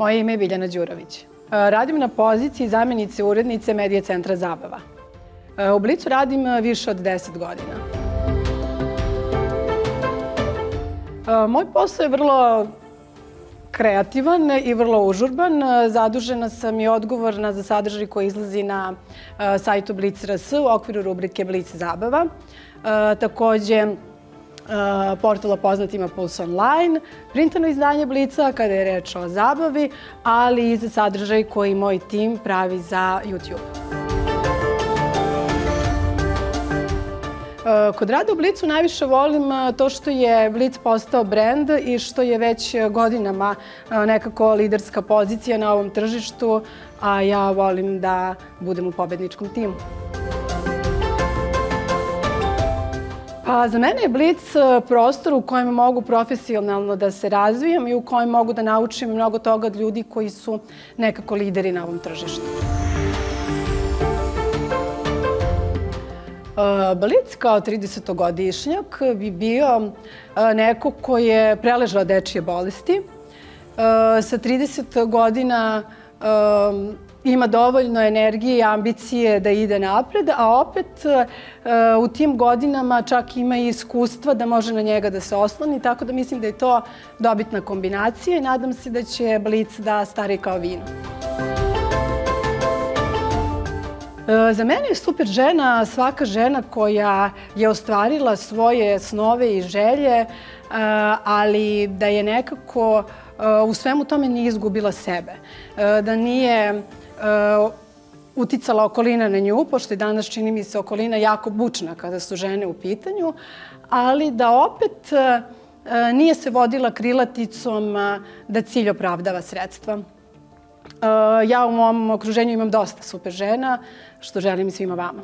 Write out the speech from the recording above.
Moje ime je Biljana Đurović. Radim na poziciji zamjenice urednice Medija centra Zabava. U Blicu radim više od 10 godina. Moj posao je vrlo kreativan i vrlo užurban. Zadužena sam i odgovorna za sadržaj koji izlazi na sajtu Blic.rs u okviru rubrike Blic Zabava. Takođe, portala poznatima Puls Online, printano izdanje Blica kada je reč o zabavi, ali i za sadržaj koji moj tim pravi za YouTube. Kod rada u Blicu najviše volim to što je Blic postao brend i što je već godinama nekako liderska pozicija na ovom tržištu, a ja volim da budem u pobedničkom timu. Pa za mene je Blic prostor u kojem mogu profesionalno da se razvijam i u kojem mogu da naučim mnogo toga od ljudi koji su nekako lideri na ovom tržištu. Blic kao 30-godišnjak bi bio neko ko je preležao dečije bolesti. Sa 30 godina ima dovoljno energije i ambicije da ide napred, a opet u tim godinama čak ima i iskustva da može na njega da se osloni, tako da mislim da je to dobitna kombinacija i nadam se da će Blic da stari kao vino. Za mene je super žena svaka žena koja je ostvarila svoje snove i želje, ali da je nekako u svemu tome nije izgubila sebe. Da nije uticala okolina na nju, pošto je danas, čini mi se, okolina jako bučna kada su žene u pitanju, ali da opet nije se vodila krilaticom da cilj opravdava sredstva. Ja u mom okruženju imam dosta super žena, što želim i svima vama.